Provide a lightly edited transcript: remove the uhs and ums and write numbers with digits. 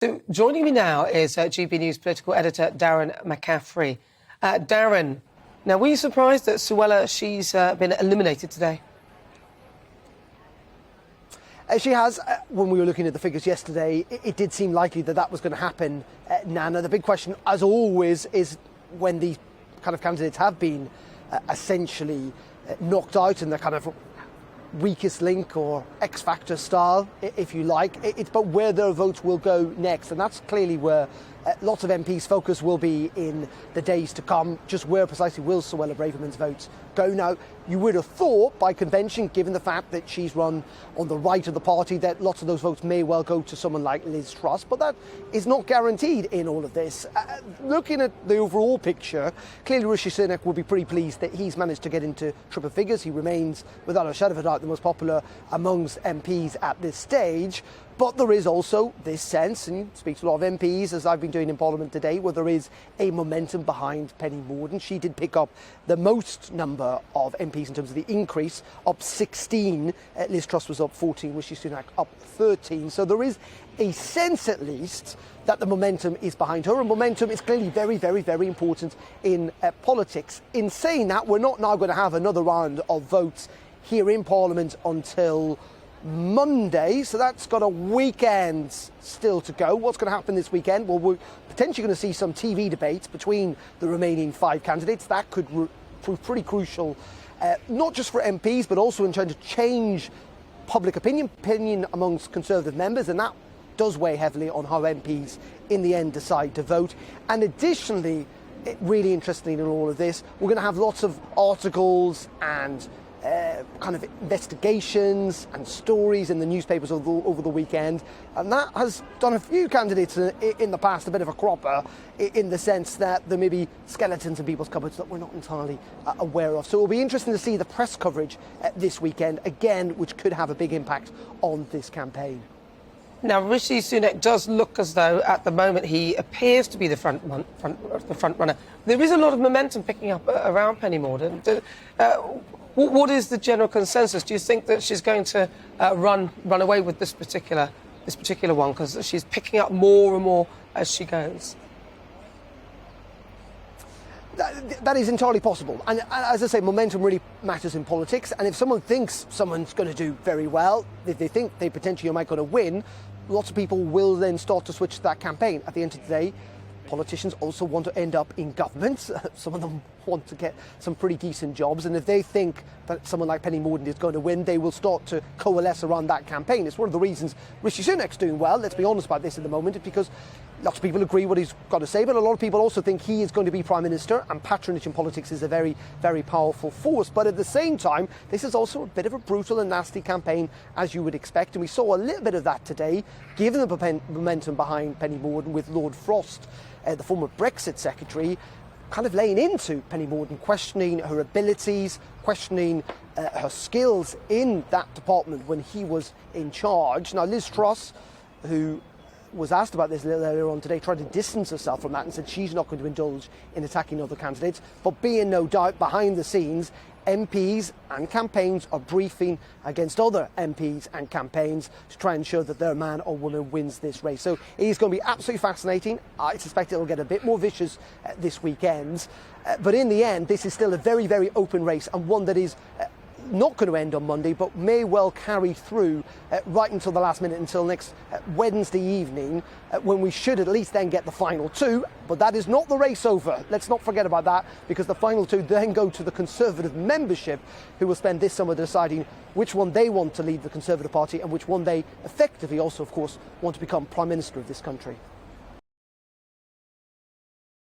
So joining me now is GBNews political editor Darren McCaffrey. Darren, now were you surprised that Suella, she's been eliminated today? She has. When we were looking at the figures yesterday, it did seem likely that that was going to happen, Nana. The big question, as always, is when these kind of candidates have been essentially knocked out in the kind of weakest link or X Factor style, if you like. It's about where their votes will go next, and that's clearly where lots of MPs' focus will be in the days to come. Just where precisely will Suella Braverman's votes go? Now, you would have thought by convention, given the fact that she's run on the right of the party, that lots of those votes may well go to someone like Liz Truss, but that is not guaranteed in all of this. Looking at the overall picture, clearly Rishi Sunak will be pretty pleased that he's managed to get into triple figures. He remains, without a shadow of a doubt, the most popular amongst MPs at this stage. But there is also this sense, and you speak to a lot of MPs, as I've been doing in Parliament today, where there is a momentum behind Penny Mordaunt. She did pick up the most number of MPs in terms of the increase, up 16. Liz Truss was up 14, Rishi Sunak up 13. So there is a sense, at least, that the momentum is behind her. And momentum is clearly very, very, very important in politics. In saying that, we're not now going to have another round of votes here in Parliament until Monday, so that's got a weekend still to go. What's going to happen this weekend? Well, we're potentially going to see some TV debates between the remaining 5 candidates. That could prove pretty crucial, not just for MPs, but also in trying to change public opinion amongst Conservative members, and that does weigh heavily on how MPs in the end decide to vote. And additionally, really interestingly in all of this, we're going to have lots of articles and kind of investigations and stories in the newspapers over the weekend, and that has done a few candidates in the past a bit of a cropper, in the sense that there may be skeletons in people's cupboards that we're not entirely aware of. So it'll be interesting to see the press coverage this weekend, again, which could have a big impact on this campaign. Now, Rishi Sunak does look as though, at the moment, he appears to be the front runner. There is a lot of momentum picking up around Penny Mordaunt. What is the general consensus? Do you think that she's going to run away with this particular one, because she's picking up more and more as she goes? That is entirely possible. And as I say, momentum really matters in politics. And if someone thinks someone's going to do very well, if they think they potentially might going to win, lots of people will then start to switch to that campaign. At the end of the day, politicians also want to end up in government. Some of them want to get some pretty decent jobs, and if they think that someone like Penny Mordaunt is going to win, they will start to coalesce around that campaign. It's one of the reasons Rishi Sunak's doing well, let's be honest about this at the moment, because lots of people agree what he's got to say, but a lot of people also think he is going to be Prime Minister, and patronage in politics is a very, very powerful force. But at the same time, this is also a bit of a brutal and nasty campaign, as you would expect, and we saw a little bit of that today, given the momentum behind Penny Mordaunt, with Lord Frost, the former Brexit secretary, kind of laying into Penny Mordaunt, questioning her abilities, questioning her skills in that department when he was in charge. Now, Liz Truss, who was asked about this a little earlier on today, tried to distance herself from that and said she's not going to indulge in attacking other candidates. But be in no doubt, behind the scenes, MPs and campaigns are briefing against other MPs and campaigns to try and ensure that their man or woman wins this race. So it is going to be absolutely fascinating. I suspect it will get a bit more vicious this weekend. But in the end, this is still a very, very open race, and one that is not going to end on Monday, but may well carry through right until the last minute, until next Wednesday evening, when we should at least then get the final 2. But that is not the race over. Let's not forget about that, because the final 2 then go to the Conservative membership, who will spend this summer deciding which one they want to lead the Conservative Party and which one they effectively also, of course, want to become Prime Minister of this country.